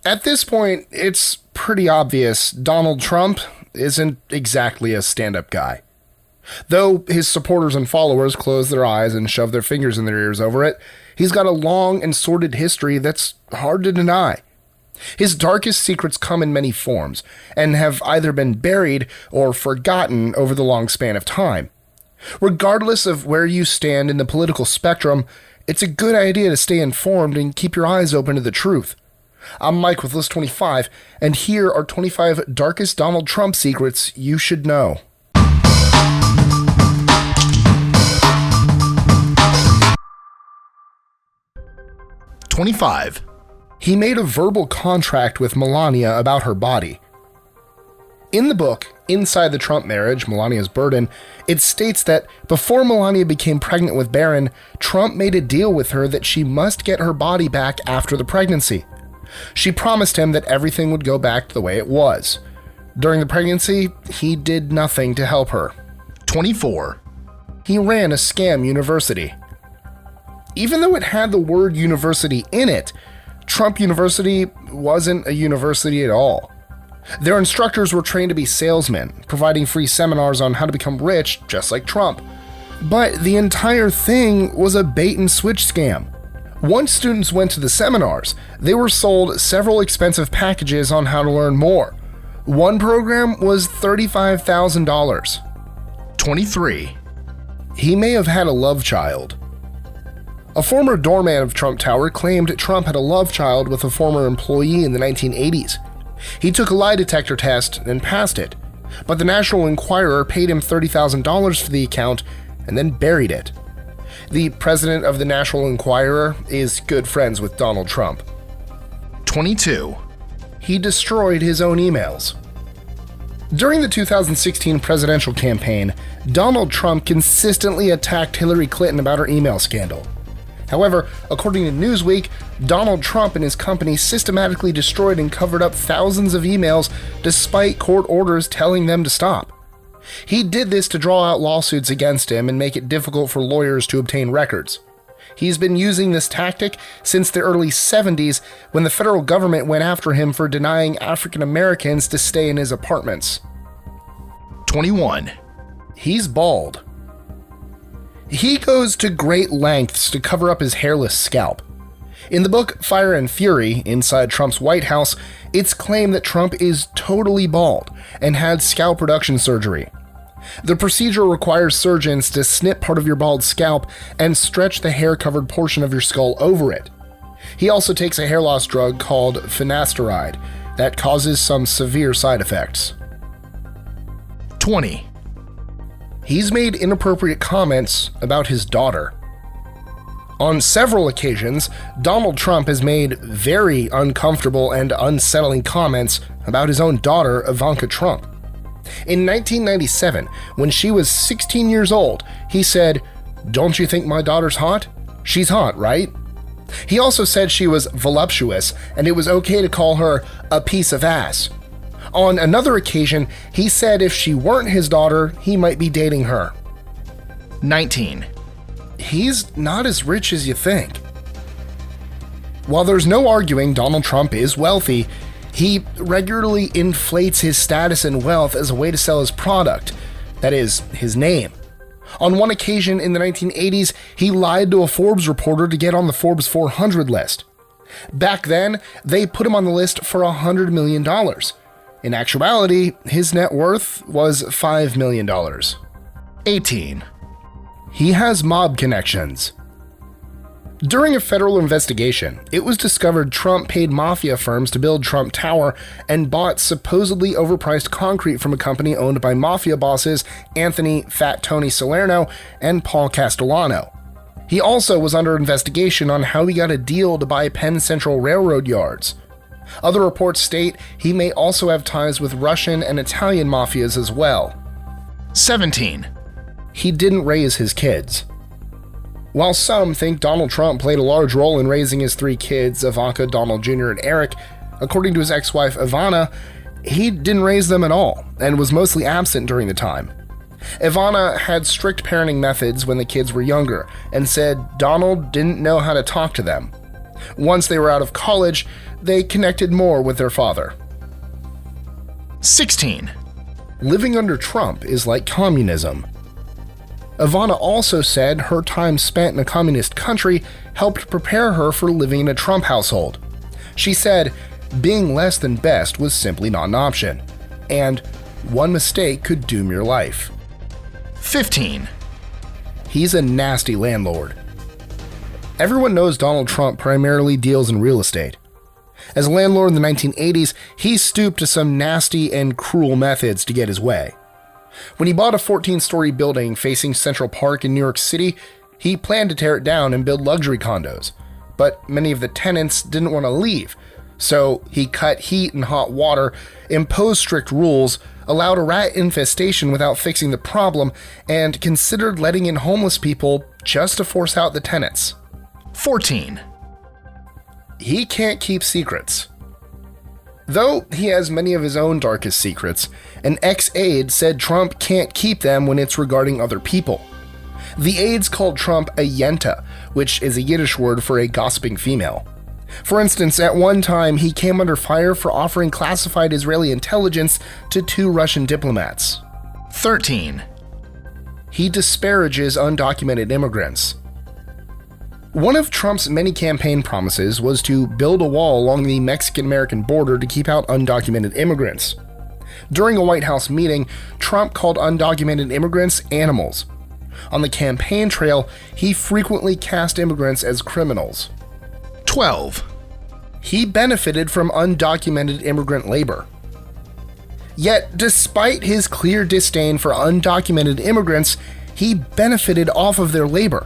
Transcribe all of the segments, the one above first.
At this point, it's pretty obvious Donald Trump isn't exactly a stand-up guy. Though his supporters and followers close their eyes and shove their fingers in their ears over it, he's got a long and sordid history that's hard to deny. His darkest secrets come in many forms, and have either been buried or forgotten over the long span of time. Regardless of where you stand in the political spectrum, it's a good idea to stay informed and keep your eyes open to the truth. I'm Mike with List 25, and here are 25 darkest Donald Trump secrets you should know. #25. He made a verbal contract with Melania about her body. In the book, Inside the Trump Marriage, Melania's Burden, it states that before Melania became pregnant with Barron, Trump made a deal with her that she must get her body back after the pregnancy. She promised him that everything would go back to the way it was. During the pregnancy, he did nothing to help her. 24. He ran a scam university. Even though it had the word university in it, Trump University wasn't a university at all. Their instructors were trained to be salesmen, providing free seminars on how to become rich, just like Trump. But the entire thing was a bait-and-switch scam. Once students went to the seminars, they were sold several expensive packages on how to learn more. One program was $35,000. 23. He may have had a love child. A former doorman of Trump Tower claimed Trump had a love child with a former employee in the 1980s. He took a lie detector test and passed it, but the National Enquirer paid him $30,000 for the account and then buried it. The president of the National Enquirer is good friends with Donald Trump. 22. He destroyed his own emails. During the 2016 presidential campaign, Donald Trump consistently attacked Hillary Clinton about her email scandal. However, according to Newsweek, Donald Trump and his company systematically destroyed and covered up thousands of emails despite court orders telling them to stop. He did this to draw out lawsuits against him and make it difficult for lawyers to obtain records. He's been using this tactic since the early 70s when the federal government went after him for denying African Americans to stay in his apartments. 21. He's bald. He goes to great lengths to cover up his hairless scalp. In the book Fire and Fury, Inside Trump's White House, it's claimed that Trump is totally bald and had scalp reduction surgery. The procedure requires surgeons to snip part of your bald scalp and stretch the hair-covered portion of your skull over it. He also takes a hair loss drug called finasteride that causes some severe side effects. 20. He's made inappropriate comments about his daughter. On several occasions, Donald Trump has made very uncomfortable and unsettling comments about his own daughter, Ivanka Trump. In 1997, when she was 16 years old, he said, "Don't you think my daughter's hot? She's hot, right?" He also said she was voluptuous and it was okay to call her a piece of ass. On another occasion, he said if she weren't his daughter, he might be dating her. 19. He's not as rich as you think. While there's no arguing Donald Trump is wealthy, he regularly inflates his status and wealth as a way to sell his product, that is, his name. On one occasion in the 1980s, he lied to a Forbes reporter to get on the Forbes 400 list. Back then, they put him on the list for $100 million. In actuality, his net worth was $5 million. 18. He has mob connections. During a federal investigation, it was discovered Trump paid mafia firms to build Trump Tower and bought supposedly overpriced concrete from a company owned by mafia bosses Anthony Fat Tony Salerno and Paul Castellano. He also was under investigation on how he got a deal to buy Penn Central Railroad yards. Other reports state he may also have ties with Russian and Italian mafias as well. 17. He didn't raise his kids. While some think Donald Trump played a large role in raising his 3 kids, Ivanka, Donald Jr., and Eric, according to his ex-wife Ivana, he didn't raise them at all and was mostly absent during the time. Ivana had strict parenting methods when the kids were younger and said Donald didn't know how to talk to them. Once they were out of college, they connected more with their father. 16. Living under Trump is like communism. Ivana also said her time spent in a communist country helped prepare her for living in a Trump household. She said, being less than best was simply not an option, and one mistake could doom your life. 15. He's a nasty landlord. Everyone knows Donald Trump primarily deals in real estate. As a landlord in the 1980s, he stooped to some nasty and cruel methods to get his way. When he bought a 14-story building facing Central Park in New York City, he planned to tear it down and build luxury condos, but many of the tenants didn't want to leave, so he cut heat and hot water, imposed strict rules, allowed a rat infestation without fixing the problem, and considered letting in homeless people just to force out the tenants. 14. He can't keep secrets. Though he has many of his own darkest secrets, an ex-aide said Trump can't keep them when it's regarding other people. The aides called Trump a yenta, which is a Yiddish word for a gossiping female. For instance, at one time he came under fire for offering classified Israeli intelligence to 2 Russian diplomats. 13. He disparages undocumented immigrants. One of Trump's many campaign promises was to build a wall along the Mexican-American border to keep out undocumented immigrants. During a White House meeting, Trump called undocumented immigrants animals. On the campaign trail, he frequently cast immigrants as criminals. 12. He benefited from undocumented immigrant labor. Yet, despite his clear disdain for undocumented immigrants, he benefited off of their labor.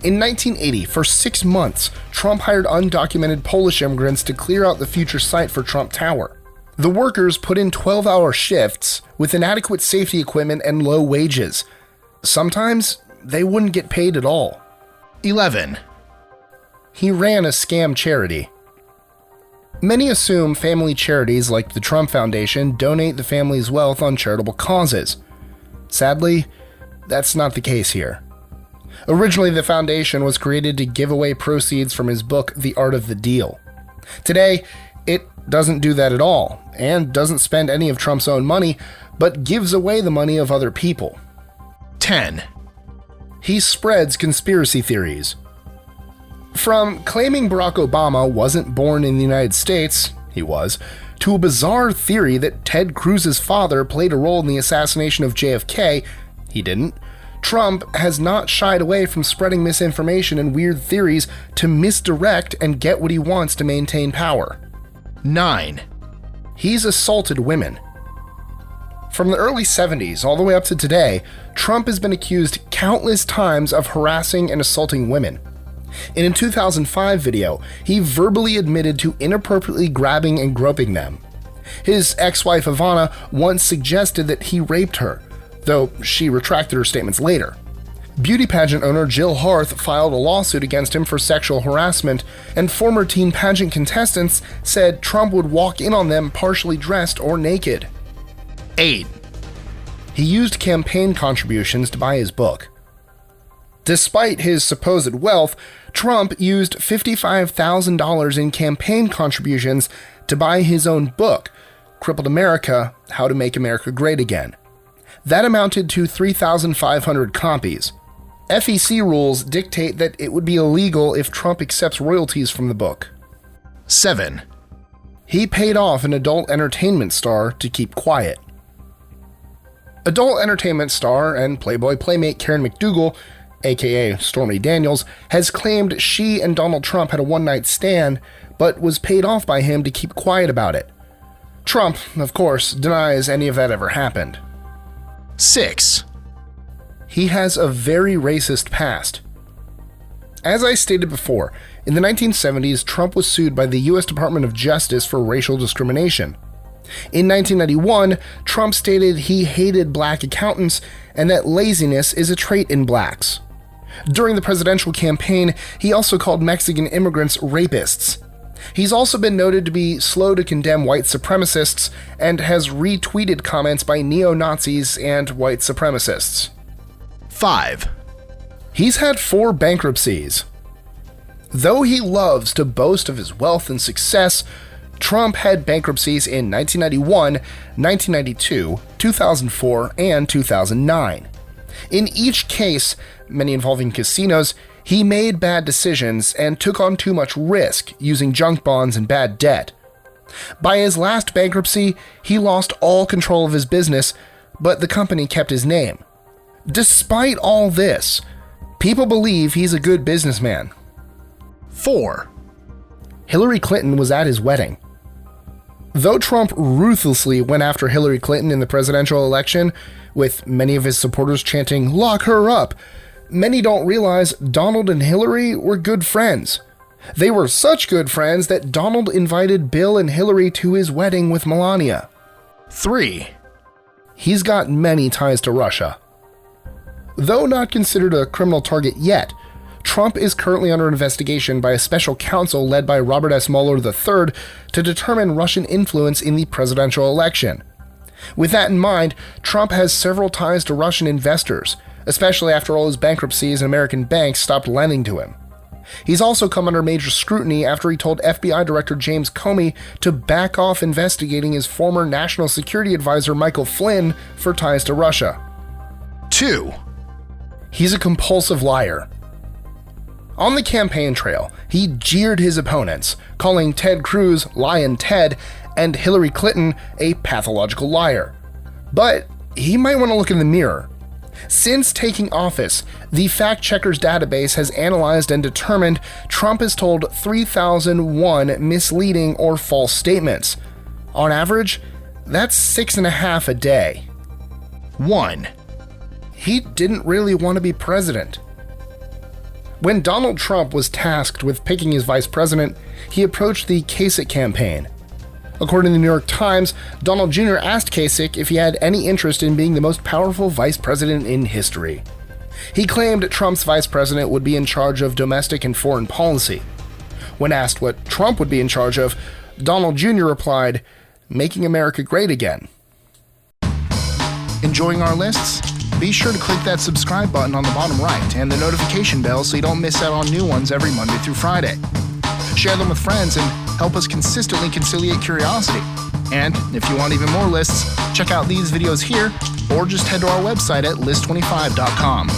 In 1980, for 6 months, Trump hired undocumented Polish immigrants to clear out the future site for Trump Tower. The workers put in 12-hour shifts with inadequate safety equipment and low wages. Sometimes, they wouldn't get paid at all. 11. He ran a scam charity. Many assume family charities like the Trump Foundation donate the family's wealth on charitable causes. Sadly, that's not the case here. Originally, the foundation was created to give away proceeds from his book, The Art of the Deal. Today, it doesn't do that at all, and doesn't spend any of Trump's own money, but gives away the money of other people. 10. He spreads conspiracy theories. From claiming Barack Obama wasn't born in the United States, he was, to a bizarre theory that Ted Cruz's father played a role in the assassination of JFK, he didn't, Trump has not shied away from spreading misinformation and weird theories to misdirect and get what he wants to maintain power. 9. He's assaulted women. From the early 70s all the way up to today, Trump has been accused countless times of harassing and assaulting women. In a 2005 video, he verbally admitted to inappropriately grabbing and groping them. His ex-wife Ivana once suggested that he raped her, though she retracted her statements later. Beauty pageant owner Jill Harth filed a lawsuit against him for sexual harassment, and former teen pageant contestants said Trump would walk in on them partially dressed or naked. 8. He used campaign contributions to buy his book. Despite his supposed wealth, Trump used $55,000 in campaign contributions to buy his own book, Crippled America: How to Make America Great Again. That amounted to 3,500 copies. FEC rules dictate that it would be illegal if Trump accepts royalties from the book. 7. He paid off an adult entertainment star to keep quiet. Adult entertainment star and Playboy playmate Karen McDougal, aka Stormy Daniels, has claimed she and Donald Trump had a one-night stand, but was paid off by him to keep quiet about it. Trump, of course, denies any of that ever happened. 6. He has a very racist past. As I stated before, in the 1970s, Trump was sued by the U.S. Department of Justice for racial discrimination. In 1991, Trump stated he hated black accountants and that laziness is a trait in blacks. During the presidential campaign, he also called Mexican immigrants rapists. He's also been noted to be slow to condemn white supremacists and has retweeted comments by neo-Nazis and white supremacists. 5. He's had 4 bankruptcies. Though he loves to boast of his wealth and success, Trump had bankruptcies in 1991, 1992, 2004, and 2009. In each case, many involving casinos, he made bad decisions and took on too much risk using junk bonds and bad debt. By his last bankruptcy, he lost all control of his business, but the company kept his name. Despite all this, people believe he's a good businessman. 4. Hillary Clinton was at his wedding. Though Trump ruthlessly went after Hillary Clinton in the presidential election, with many of his supporters chanting, "Lock her up," many don't realize Donald and Hillary were good friends. They were such good friends that Donald invited Bill and Hillary to his wedding with Melania. 3. He's got many ties to Russia. Though not considered a criminal target yet, Trump is currently under investigation by a special counsel led by Robert S. Mueller III to determine Russian influence in the presidential election. With that in mind, Trump has several ties to Russian investors, especially after all his bankruptcies and American banks stopped lending to him. He's also come under major scrutiny after he told FBI Director James Comey to back off investigating his former National Security Advisor Michael Flynn for ties to Russia. 2. He's a compulsive liar. On the campaign trail, he jeered his opponents, calling Ted Cruz Lion Ted and Hillary Clinton a pathological liar. But he might want to look in the mirror. Since taking office, the Fact Checkers database has analyzed and determined Trump has told 3,001 misleading or false statements. On average, that's 6.5 a day. 1. He didn't really want to be president. When Donald Trump was tasked with picking his vice president, he approached the Kasich campaign. According to the New York Times, Donald Jr. asked Kasich if he had any interest in being the most powerful vice president in history. He claimed Trump's vice president would be in charge of domestic and foreign policy. When asked what Trump would be in charge of, Donald Jr. replied, "Making America great again." Enjoying our lists? Be sure to click that subscribe button on the bottom right and the notification bell so you don't miss out on new ones every Monday through Friday. Share them with friends and help us consistently conciliate curiosity. And if you want even more lists, check out these videos here or just head to our website at list25.com.